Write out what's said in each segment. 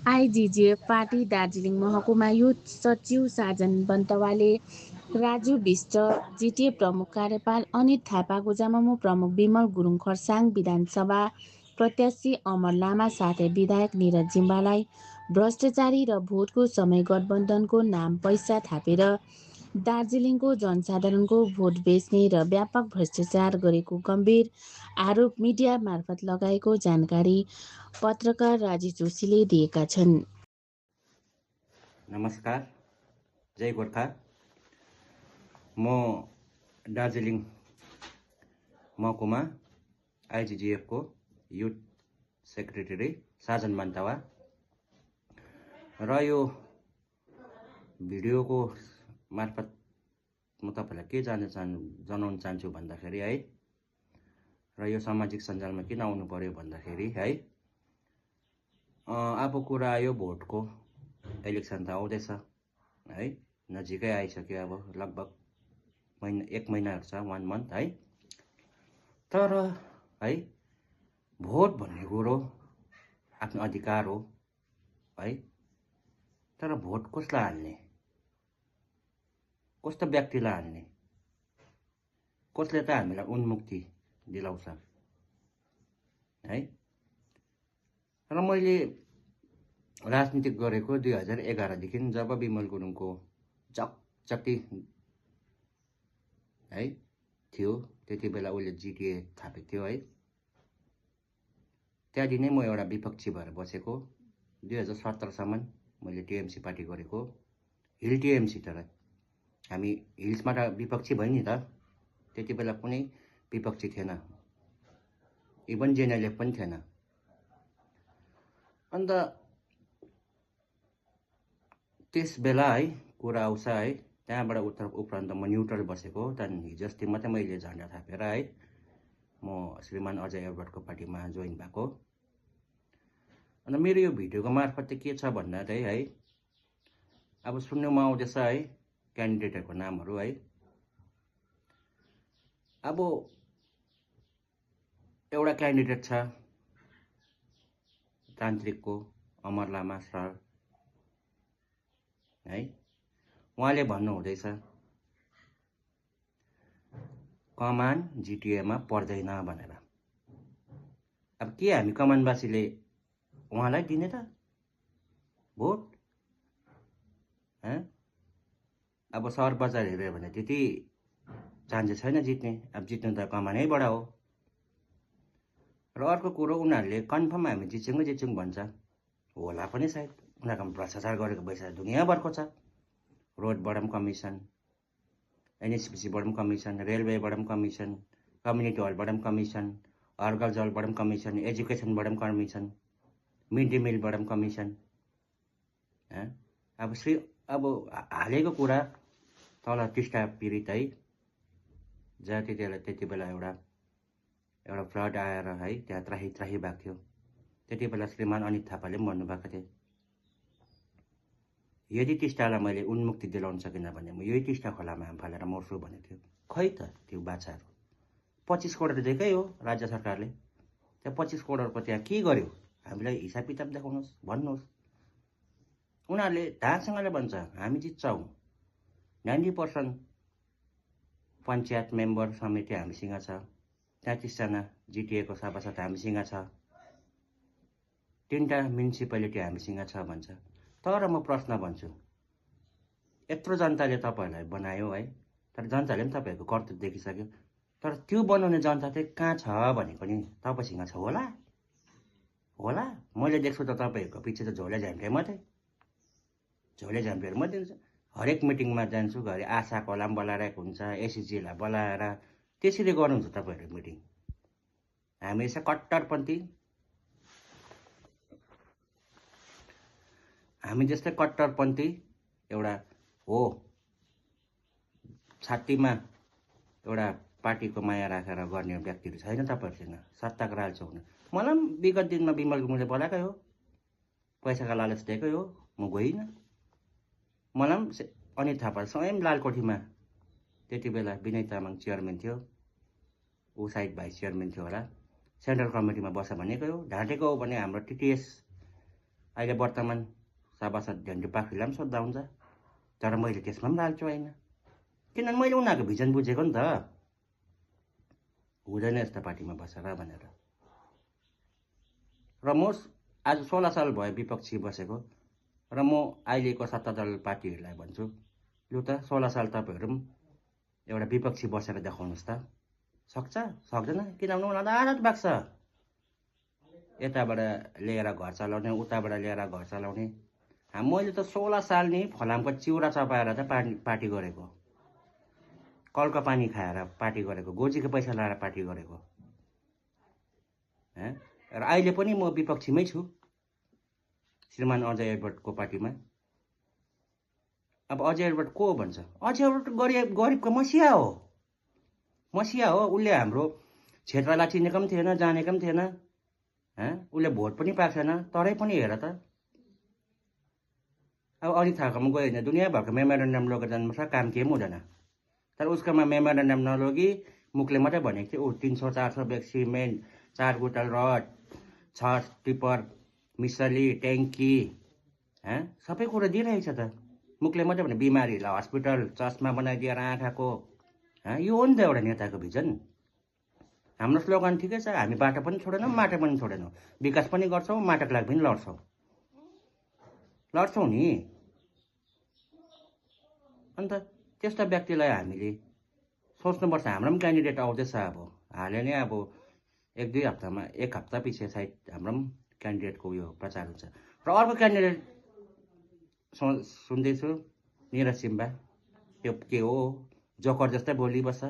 आइजिजिएफ party Darjeeling महकुमा youth सचिव साजन बन्तवाले, राजु विष्ट जिटिए प्रमुख कार्यपाल अनित थापा, गोजामुमो प्रमुख विमल गुरुङ, खर्साङ विधानसभा प्रत्याशी अमर लामा साथै विधायक निरज जिम्बालाई भ्रष्टाचारी र भोटको समय गठबन्धनको नाम पैसा थापेर दार्जिलिङको जनसाधारणको भोट बेच्ने र व्यापक भ्रष्टाचार गरेको गम्भीर आरोप मिडिया मार्फत लगाएको जानकारी पत्रकार राजी जोशीले दिएका छन्। नमस्कार, जय गोर्खा। म दार्जिलिङ महकुमा आइजिजिएफको युथ सेक्रेटरी साजन बन्तवा र यो भिडियोको मार्फत म तपाईलाई के जनाउन चाहन्छु भन्दाखेरि है, र यो सामाजिक सञ्जालमा किन आउनु पर्यो भन्दाखेरि है, अब कुरा आयो भोटको। इलेक्सन त आउँदैछ है, नजिकै आइसक्यो। अब लगभग एक महिनाहरू छ, 1 मन्थ है। तर है, भोट भन्ने कुरो आफ्नो अधिकार हो है। तर भोट कसलाई हाल्ने, कस्तो व्यक्तिलाई हाल्ने, कसले त हामीलाई उन्मुक्ति दिलाउँछ है। र मैले राजनीतिक गरेको 2011 देखि, जब विमल गुरुङको चकचकी है थियो, त्यति बेला उसले जिटिए थापेको थियो है। त्यहाँदेखि नै म एउटा विपक्षी भएर बसेको। 2017 सम्म मैले टिएमसी पार्टी गरेको, हिल टिएमसी। तर हामी हिल्सबाट विपक्षी भयो नि त। त्यति बेला कुनै विपक्षी थिएन, इभन जेएनएलएफ पनि थिएन। अन्त त्यस बेला है कुरा आउँछ है, त्यहाँबाट उपरान्त म न्युट्रल बसेको। त्यहाँदेखि हिजोअस्ति मात्रै मैले झन्डा थापेर है म श्रीमान अजय एडवर्डको पार्टीमा जोइन भएको। अन्त मेरो यो भिडियोको मार्फत चाहिँ के छ भन्दा चाहिँ है, अब सुन्नुमा आउँदैछ है क्यान्डिडेटहरूको नामहरू है। अब एउटा क्यान्डिडेट छ तान्त्रिकको, अमर लामा सर है। उहाँले भन्नु हुँदैछ कमान जिटिएमा पर्दैन भनेर। अब के हामी कमानवासीले उहाँलाई दिने त भोट? अब सहर बजार हेऱ्यो भने त्यति चान्सेस छैन जित्ने। अब जित्नु त कमानैबाट हो। र अर्को कुरो, उनीहरूले कन्फर्म हामी जित्छौँ भन्छ होला पनि सायद। उनीहरूकोमा भ्रष्टाचार गरेको पैसा दुनियाँभरको छ। रोडबाट पनि कमिसन, एनएचपिसीबाट पनि कमिसन, रेलवेबाट पनि कमिसन, कम्युनिटी हलबाट पनि कमिसन, हर्गल जलबाट पनि कमिसन, एजुकेसनबाट पनि कमिसन, मिड डे मिलबाट पनि कमिसन। अब हालेको कुरा तल टिस्टा पीडित है, जहाँ त्यति बेला एउटा फ्लड आएर है त्यहाँ त्राही भएको थियो। त्यति बेला श्रीमान अनित थापाले पनि भन्नुभएको थियो, यदि टिस्टालाई मैले उन्मुक्ति दिलाउन सकिनँ भने म यही टिस्टा खोलामा हाम फालेर मर्छु भनेको थियो। खै त त्यो बाछाहरू 25 करोड दिएकै हो राज्य सरकारले। त्यो 25 करोडको त्यहाँ के गर्यो? हामीलाई हिसाब किताब देखाउनुहोस्, भन्नुहोस्। उनीहरूले धारसँगले भन्छ हामी जित्छौँ। 90% पञ्चायत मेम्बर समिति हामीसँग छ, 33 जना जिटिएको सभासद हामीसँग छ, 3टा म्युनिसिपालिटी हामीसँग छ भन्छ। तर म प्रश्न भन्छु, यत्रो जनताले तपाईँहरूलाई बनायो है, तर जनताले पनि तपाईँहरूको कर्तव्य देखिसक्यो। तर त्यो बनाउने जनता चाहिँ कहाँ छ भनेको नि तपाईँसँग छ होला? मैले देख्छु त तपाईँहरूको पछि त झोले झ्याम्टे मात्रै, झोले झ्याम्टेहरू मात्रै हुन्छ। हरेक मिटिङमा जान्छु, घरि आशा कोलाम बोलाइरहेको हुन्छ, एसएचजीलाई बोलाएर त्यसरी गर्नुहुन्छ तपाईँहरू मिटिङ। हामी यसो कट्टरपन्थी, हामी जस्तै कट्टरपन्थी एउटा हो, छातीमा एउटा पार्टीको माया राखेर गर्ने व्यक्तिहरू छैन तपाईँहरूसँग। सत्ताको लालच हुन मलाई पनि विगत दिनमा विमल गुरुङले बोलाएकै हो, पैसाको लालच दिएकै हो, म गइनँ। मलाई पनि अनित थापा स्वयं लालकोठीमा त्यति बेला विनय तामाङ चेयरम्यान थियो, ऊ साइड भाइस चेयरम्यान थियो होला, सेन्ट्रल कमिटीमा बस भनेकै हो। ढाँटेको हो भने हाम्रो टिटिएस अहिले वर्तमान सभासद झन्डु पाखरीलाई पनि सोद्धा हुन्छ, तर मैले त्यसमा पनि राल्छु होइन, किनभने मैले उनीहरूको भिजन बुझेको नि त, हुँदैन यस्तो पार्टीमा बसेर भनेर। र म आज 16 साल भयो विपक्षी बसेको, र म अहिलेको सत्तादल पार्टीहरूलाई भन्छु, लु त 16 साल तपाईँहरू पनि एउटा विपक्षी बसेर देखाउनुहोस् त, सक्छ सक्दैन? किनभने उनीहरूलाई आदत भएको छ यताबाट लिएर घर चलाउने, उताबाट लिएर घर चलाउने। मैले त 16 साल नि फलामको चिउरा चपाएर त पार्टी गरेको, कलको पानी खाएर पार्टी गरेको, गोजीको पैसा लाएर पार्टी गरेको। र अहिले पनि म विपक्षीमै छु, श्रीमान अजय एडवर्डको पार्टीमा। अब अजय एडवर्ड को भन्छ? अजय एडवर्ड गरिबको मसिया हो, मसिया हो। उसले हाम्रो क्षेत्रलाई चिनेको पनि थिएन, जानेको पनि थिएन, उसले भोट पनि पाएको छैन, तरै पनि हेर त। अब अनित थापामा गयो भने दुनियाँभरको मेमोरेन्डम लगेर जानुपर्छ, काम केही पनि हुँदैन। तर उसकोमा मेमोरेन्डम नलगी मुखले मात्रै भनेको थियो, 300-400 ब्याग सिमेन्ट, 4 गुटल रड, 6 टिपर, मिसली, ट्याङ्की, सबै कुरो दिइरहेछ त। मुखले मात्रै भने बिमारीहरूलाई हस्पिटल, चस्मा बनाइदिएर आँखाको, यो हो नि त एउटा नेताको भिजन। हाम्रो स्लोगन ठिकै छ, हामी बाटो पनि छोडेनौँ, माटो पनि छोडेनौँ, विकास पनि गर्छौँ, माटोको लागि पनि लड्छौँ नि। अन्त त्यस्ता व्यक्तिलाई हामीले सोच्नुपर्छ। हाम्रो पनि क्यान्डिडेट आउँदैछ, अब हालै नै अब 1-2 हप्तामा, 1 हप्ता पछि सायद हाम्रो पनि क्यान्डिडेटको उयो प्रचार हुन्छ। र अर्को क्यान्डिडेट सुन्दैछु, निरज सिम्बा। त्यो के हो, जोकर जस्तै बोलिबस्छ,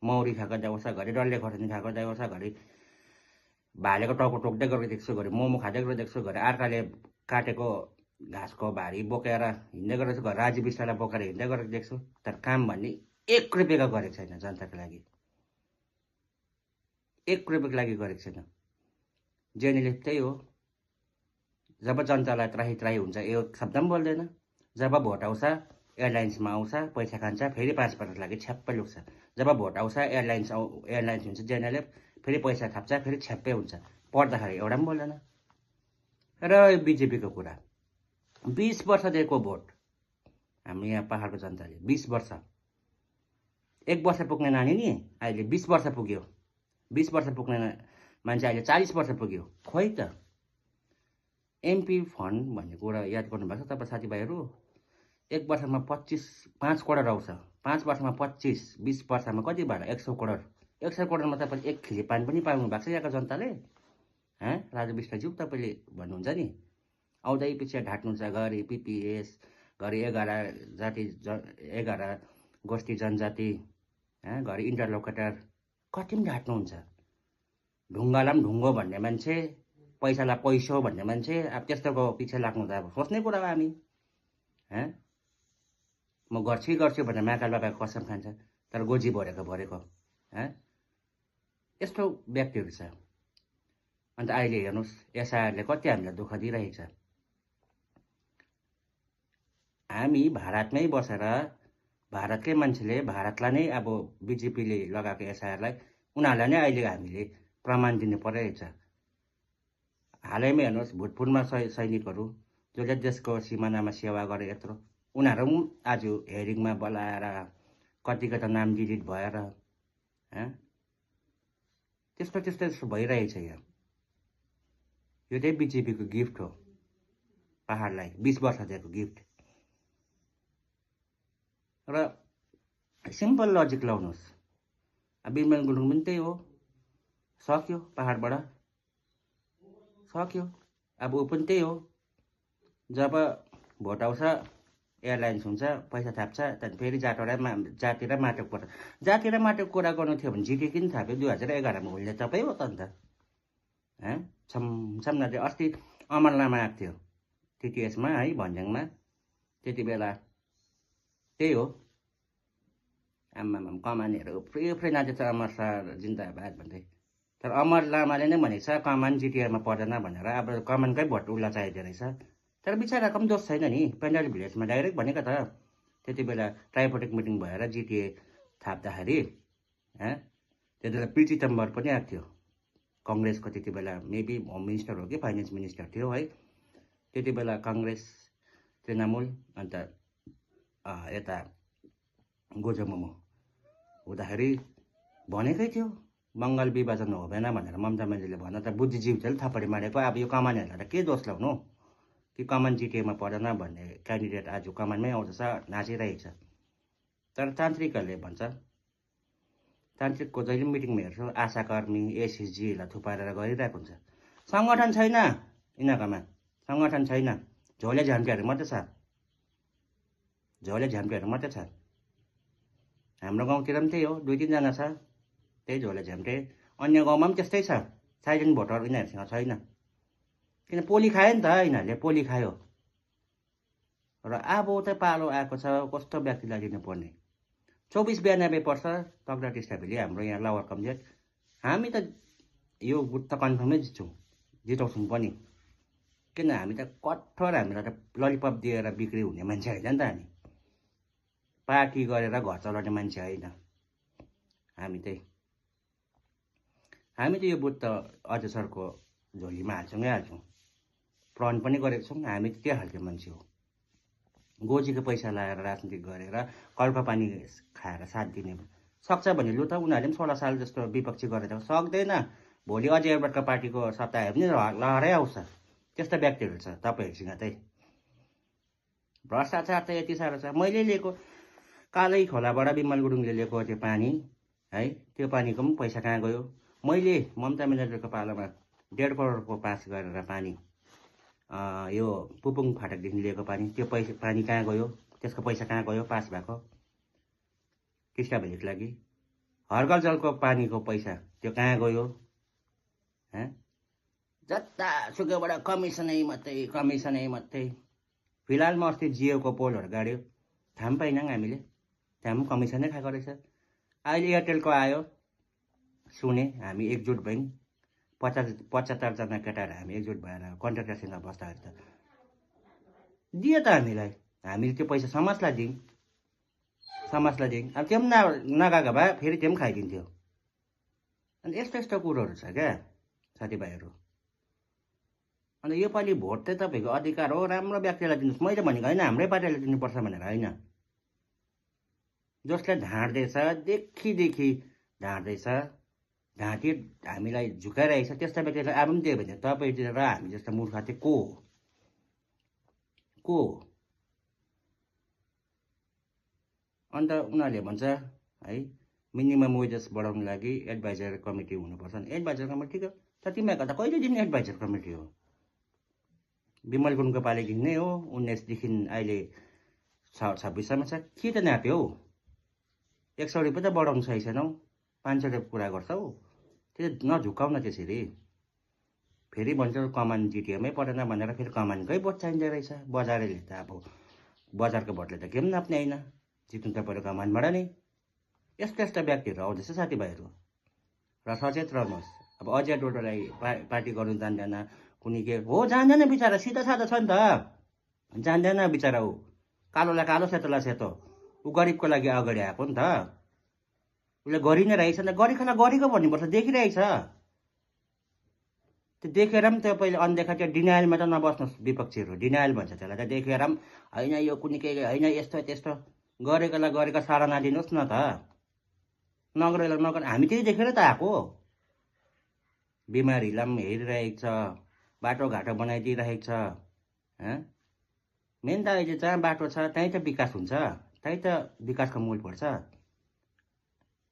मौरी खाएको जाउँछ, घरि डल्ले खोर्सानी खाएको जाउँछ, घरि भालेको टाउको टोक्दै गरेको देख्छु, घरि मोमो खाँदै गरेको देख्छु, घरि अर्काले काटेको घाँसको भारी बोकेर हिँड्दै गरेको छु, घर राजु बिस्तालाई बोकेर हिँड्दै गरेको देख्छु। तर काम भन्ने 1 रुपियाँको गरेको छैन, जनताको लागि 1 रुपियाँको लागि गरेको छैन। जेनीले त्यही हो, जब जनतालाई त्राही त्राही हुन्छ यो शब्द पनि बोल्दैन, जब भोट आउँछ एयरलाइन्समा आउँछ, पैसा खान्छ, फेरि 5 वर्षको लागि छ्याप्पै लुक्छ। जब भोट आउँछ एयरलाइन्स हुन्छ, जेनरल फेरि पैसा थाप्छ, फेरि छ्याप्पै हुन्छ, पढ्दाखेरि एउटा पनि बोल्दैन। र बिजेपीको कुरा, 20 वर्ष दिएको भोट हामी यहाँ पहाडको जनताले, 20 वर्ष, 1 वर्ष पुग्ने नानी नि अहिले 20 वर्ष पुग्यो, 20 वर्ष पुग्ने मान्छे अहिले 40 वर्ष पुग्यो। खोइ त एमपी फन्ड भन्ने कुरा याद गर्नुभएको छ तपाईँ साथीभाइहरू? 1 वर्षमा 5 करोड आउँछ, 5 वर्षमा 25, 20 वर्षमा कति भयो? 100 करोड। 100 करोडमा तपाईँले 1 खिली पानी पनि पाउनु भएको छ यहाँको जनताले? राजु विष्टज्यू तपाईँले भन्नुहुन्छ नि, आउँदै पछि ढाँट्नुहुन्छ, घरि पिपिएस, घरि 11 गोष्ठी जनजाति, घरि इन्टरलोकेटर, कति पनि ढाँट्नुहुन्छ। ढुङ्गालाई पनि ढुङ्गो भन्ने मान्छे, पैसालाई पैसो भन्ने मान्छे, अब त्यस्तोको पछि लाग्नु त अब सोच्ने कुरा हो। हामी म गर्छु भनेर महाकाल बाबाको कसम खान्छ, तर गोजी भरेको यस्तो व्यक्तिहरू छ। अन्त अहिले हेर्नुहोस् एसआईआरले कति हामीलाई दुःख दिइरहेछ। हामी भारतमै बसेर भारतकै मान्छेले भारतलाई नै अब बिजेपीले लगाएको एसआईआरलाई उनीहरूलाई नै अहिले हामीले प्रमाण दिनु परिरहेछ। हालैमा हेर्नुहोस् भुटपुरमा सैनिकहरू जसले देशको सिमानामा सेवा गरे यत्रो, उनीहरू पनि आज हेरिङमा बोलाएर कतिको त नाम डिलिट भएर त्यस्तो भइरहेछ। यहाँ यो चाहिँ बिजेपीको गिफ्ट हो, पहाडलाई 20 वर्ष दिएको गिफ्ट। र सिम्पल लजिक लाउनुहोस्, अब बिमल गुरुङ पनि त्यही हो, सक्यो पहाडबाट सक्यो। अब ऊ पनि त्यही हो, जब भोट आउँछ एयरलाइन्स हुन्छ, पैसा थाप्छ, त्यहाँदेखि फेरि जाति र माटोको कुरा, जाति र माटोको कुरा गर्नु थियो भने जिटिए किन थाप्यो? 2011मा उसले तपाईँ हो त अन्त। छमछम नदिए अस्ति अमर लामा आएको थियो टिटिएसमा है, भन्ज्याङमा, त्यति बेला त्यही हो, आम्माम कमानहरू उफ्री नाचेछ, अमर सर जिन्दाबाद भन्दै। तर अमर लामाले नै भनेको छ कमान जिटिएमा पर्दैन भनेर, अब कमानकै भोट उसलाई चाहिँदो रहेछ। तर बिचराको पनि दोष छैन नि, पेन्डाल भिलेजमा डाइरेक्ट भनेको त, त्यति बेला ट्राइपोटिक मिटिङ भएर जिटिए थाप्दाखेरि त्यति बेला पी चिदम्बर पनि आएको थियो, कङ्ग्रेसको त्यति बेला मेबी होम मिनिस्टर हो कि फाइनेन्स मिनिस्टर थियो है। त्यति बेला काङ्ग्रेस तृणमूल अन्त यता गोजोमोमो हुँदाखेरि भनेकै थियो बङ्गाल विभाजन हुँदैन भनेर ममता ब्यानर्जीले भन्न त बुद्धिजीवीहरूले थपडी मारेको। अब यो कमानहरूलाई त के दोष लाउनु कि कमान जिटिएमा परेन भन्ने क्यान्डिडेट आज कमानमै आउँदैछ नाचिरहेको छ। तर तान्त्रिकहरूले भन्छ, तान्त्रिकको जहिले मिटिङमा हेर्छु आशाकर्मी एसएसजीहरूलाई थुपारेर गरिरहेको हुन्छ। सङ्गठन छैन यिनीहरूकोमा, सङ्गठन छैन, झोले झ्याम्टेहरू मात्रै छ, झोले झ्याम्टेहरू मात्रै छ। हाम्रो गाउँतिर पनि त्यही हो, 2-3 जना छ त्यही झोले झ्याम्टे। अन्य गाउँमा पनि त्यस्तै छ, साइलेन्ट भोटर यिनीहरूसँग छैन। किन पोली खायो नि त, यिनीहरूले पोली खायो। र अब त पालो आएको छ कस्तो व्यक्तिलाई दिनुपर्ने। 24-92 पर्छ तग्दा टिस्टाभेली हाम्रो यहाँ लोवर कमजोर। हामी त यो बुथ त कन्फर्मै जिताउँछौँ पनि। किन हामी त कठोर, हामीलाई त ललिपप दिएर बिक्री हुने मान्छे होइन नि त। हामी पार्टी गरेर घर चलाउने मान्छे होइन। हामी त यो बुथ त अजय सरको झोलीमा हाल्छौँ हाल्छौँ, प्रण पनि गरेको छौँ। हामी त त्यो खालको मान्छे हो। गोजीको पैसा लगाएर राजनीति गरेर कल्प पानी खाएर साथ दिने सक्छ भने लु त, उनीहरूले पनि 16 साल जस्तो विपक्षी गरेर सक्दैन। भोलि अजय एडवर्डको पार्टीको सत्ता आयो भने लहरै आउँछ। त्यस्तो व्यक्तिहरू छ तपाईँहरूसँग चाहिँ। भ्रष्टाचार त यति साह्रो छ। मैले लिएको कालै खोलाबाट बिमल गुरुङले लिएको त्यो पानी है, त्यो पानीको पनि पैसा कहाँ गयो। मैले ममता ब्यानर्जीको पालोमा 1.5 करोडको पास गरेर पानी, यो पुपुङ फाटकदेखि लिएको पानी, त्यो पानी कहाँ गयो, त्यसको पैसा कहाँ गयो पास भएको टिस्टाभेलीको लागि। हर्गल जलको पानीको पैसा त्यो कहाँ गयो। जतासुकैबाट कमिसनै मात्रै। फिलहालमा अस्ति जियोको पोलहरू गाड्यो, थाहा पनि पाइनँ हामीले, त्यहाँ पनि कमिसनै खाएको रहेछ। अहिले एयरटेलको आयो सुने, हामी एकजुट भयौँ 75 जना केटाहरू हामी एकजुट भएर कन्ट्र्याक्टरसँग बस्दाखेरि त दियो त हामीलाई। हामीले त्यो पैसा समाजलाई दियौँ। अब त्यो पनि नगएको भए फेरि त्यो पनि खाइदिन्थ्यो। अनि यस्तो कुरोहरू छ क्या साथीभाइहरू। अन्त योपालि भोट चाहिँ तपाईँको अधिकार हो, राम्रो व्यक्तिलाई दिनुहोस्। मैले भनेको होइन हाम्रै पार्टीलाई दिनुपर्छ भनेर होइन। जसले ढाँट्दैछ, देखि ढाँट्दैछ, ढाँटी हामीलाई झुकाइरहेको छ, त्यस्ता व्यक्तिलाई अब पनि दियो भने तपाईँ र हामी जस्तो मूर्ख चाहिँ को हो। अन्त उनीहरूले भन्छ है मिनिमम वेजेस बढाउनु लागि एडभाइजर कमिटी हुनुपर्छ। एडभाइजर कमिटी ठिक हो, तर तिमीहरूको त कहिले दिने एडभाइजर कमिटी हो। विमल गुरुङको पालिदेखि नै हो, 19देखि अहिले 26सम्म छ। के त नाप्यो हौ, 100 रुपियाँ त बढाउनु सही छैनौ, 500 रुपियाँ कुरा गर्छौ। त्यो नझुकाउ न त्यसरी। फेरि भन्छ कमान जिटिएमै परेन भनेर फेरि कमानकै भोट चाहिँदो रहेछ। बजारेले त अब बजारको भोटले त के पनि नाप्ने होइन, जित्नु त पऱ्यो कमानबाट नै। यस्ता व्यक्तिहरू आउँदैछ साथीभाइहरू, र सचेत रहनुहोस्। अब अजय डोडोलाई पार्टी गर्नु जान्दैन, कुनै के हो जान्दैन बिचरा, सिधा साधा छ नि त, जान्दैन बिचरा। ऊ कालोलाई कालो सेतोलाई सेतो, ऊ गरिबको लागि अगाडि आएको नि त। उसले गरि नै रहेछ नि त, गरेको भन्नुपर्छ, देखिरहेछ। त्यो देखेर पनि त्यो पहिले अनदेखा त्यो डिनायलमा त नबस्नुहोस्। विपक्षीहरू डिनायल भन्छ त्यसलाई त। देखेर पनि होइन यो कुनै के होइन, यस्तो त्यस्तो गरेकोलाई गरेको सारा नदिनुहोस् न त। नगरेलाई नगर, हामी त्यही देखेर त आएको। बिमारीलाई पनि हेरिरहेको छ, बाटोघाटो बनाइदिइरहेको छ। मेन त अहिले जहाँ बाटो छ त्यहीँ त विकास हुन्छ, त्यहीँ त विकासको मूल पर्छ।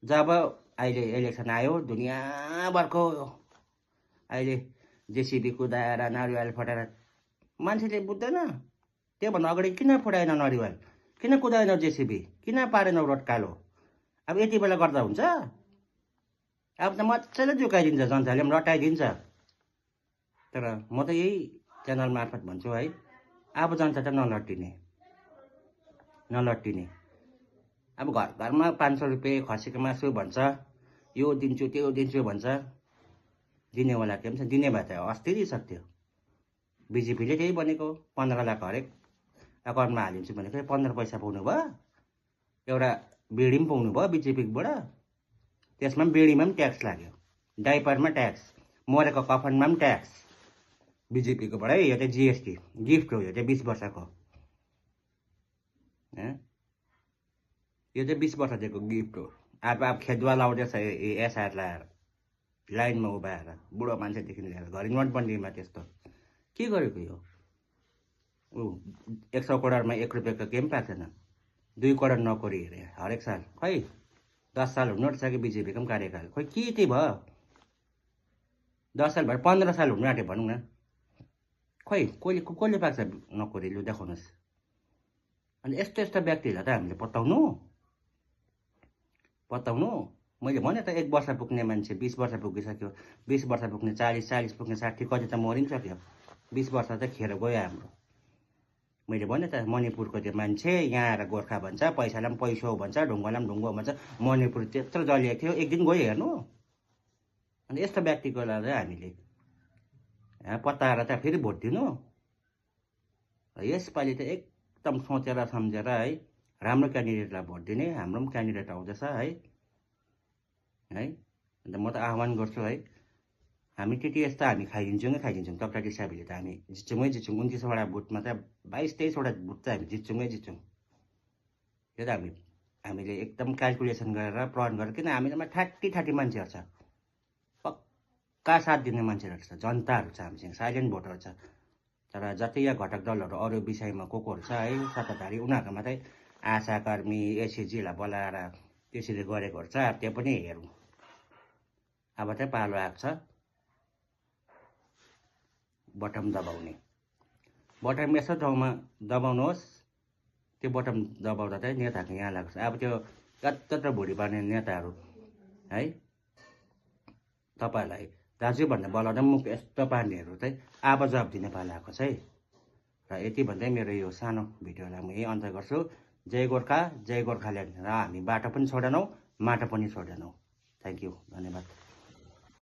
जब अहिले इलेक्सन आयो दुनियाँभरको अहिले जेसिबी कुदाएर नरिवल फटाएर मान्छेले बुझ्दैन। त्योभन्दा अगाडि किन फुटाएन नरिवल, किन कुदाएन जेसिबी, किन पारेन रोड कालो। अब यति बेला गर्दा हुन्छ। अब त मजाले झुकाइदिन्छ, जनताले पनि रटाइदिन्छ। तर म त यही च्यानल मार्फत भन्छु है, अब जनता त नलट्टिने। अब घरमा 500 रुपियाँ खसीको मासु भन्छ, यो दिन्छु त्यो दिन्छु भन्छ। दिनेवाला के भन्छ, दिने भए त अस्ति दिइसक्थ्यो। बिजेपीले त्यही भनेको, 15 लाख हरेक अकाउन्टमा हालिदिन्छु भनेको 15 पैसा पाउनु भयो। एउटा बिडी पनि पाउनु भयो बिजेपीबाट। त्यसमा पनि बिडीमा पनि ट्याक्स लाग्यो, डाइपरमा ट्याक्स, मरेको कफनमा पनि ट्याक्स, बिजेपीकोबाट है, यो चाहिँ जिएसटी गिफ्ट हो, यो चाहिँ 20 वर्षको, यो चाहिँ 20 वर्ष दिएको गिफ्ट हो। अब खेदुवा लाउँदैछ एसआर लाएर लाइनमा उभाएर बुढो मान्छेदेखि लिएर घरि नोटबन्दीमा त्यस्तो के गरेको यो? 100 करोडमा 1 रुपियाँको केही पनि पाएको छैन। 2 करोड नोकरी हेरे हरेक साल, खै 10 साल हुनु आँटिसक्यो बिजेपीको पनि कार्यकाल, खोइ के चाहिँ भयो? 10 साल भएर 15 साल हुनु आँट्यो भनौँ न, खोइ कसले पाएको छ नोकरी? लु देखाउनुहोस्। अनि यस्तो व्यक्तिहरूलाई त हामीले पत्ताउनु। मैले भने त 1 वर्ष पुग्ने मान्छे 20 वर्ष पुगिसक्यो, 20 वर्ष पुग्ने 40 पुग्ने 60, कति त मरिसक्यो। 20 वर्ष त खेर गयो हाम्रो। मैले भने त मणिपुरको त्यो मान्छे यहाँ आएर गोर्खा भन्छ, पैसालाई पनि पैसो भन्छ, ढुङ्गालाई पनि ढुङ्गो भन्छ। मणिपुर त्यत्रो जलिएको थियो, एक दिन गयो हेर्नु। अनि यस्तो व्यक्तिको लागि हामीले पत्ताएर त फेरि भोट दिनु। यसपालि त एकदम सोचेर सम्झेर है राम्रो क्यान्डिडेटलाई भोट दिने। हाम्रो पनि क्यान्डिडेट आउँदैछ है। अन्त म त आह्वान गर्छु है, हामी टिटिएस त हामी खाइदिन्छौँ। तक्टाटी साबीले त हामी जित्छौँ। 29वटा बुथमा त 22-23वटा बुथ त हामी जित्छौँ। त्यो त हामीले एकदम क्यालकुलेसन गरेर प्लान गरेर, किन हामीमा ठाटी मान्छेहरू छ, पक्का साथ दिने मान्छेहरू छ, जनताहरू छ हामीसँग, साइलेन्ट भोटहरू छ। तर जति यहाँ घटक दलहरू अरू विषयमा कोहरू छ है सत्ताधारी, उनीहरूको मात्रै आशाकर्मी एसएजीलाई बोलाएर त्यसरी गरेकोहरू छ। त्यो पनि हेरौँ। अब चाहिँ पालो आएको छ बटम दबाउने। बटम यस्तो ठाउँमा दबाउनुहोस्, त्यो बटम दबाउँदा चाहिँ नेताको यहाँ लाग्छ। अब त्यो कत्रो भुँडी पार्ने नेताहरू है तपाईँहरूलाई दाजु भन्ने बोलाउँदा मुख यस्तो पार्नेहरू चाहिँ अब जवाब दिने पाला आएको छ है। र यति भन्दै मेरो यो सानो भिडियोलाई म यही अन्त गर्छु। जय गोर्खा, जय गोर्खाल्यान्ड। र हामी बाटो पनि छोडेनौँ, माटो पनि छोडेनौँ। थ्याङ्क यू, धन्यवाद।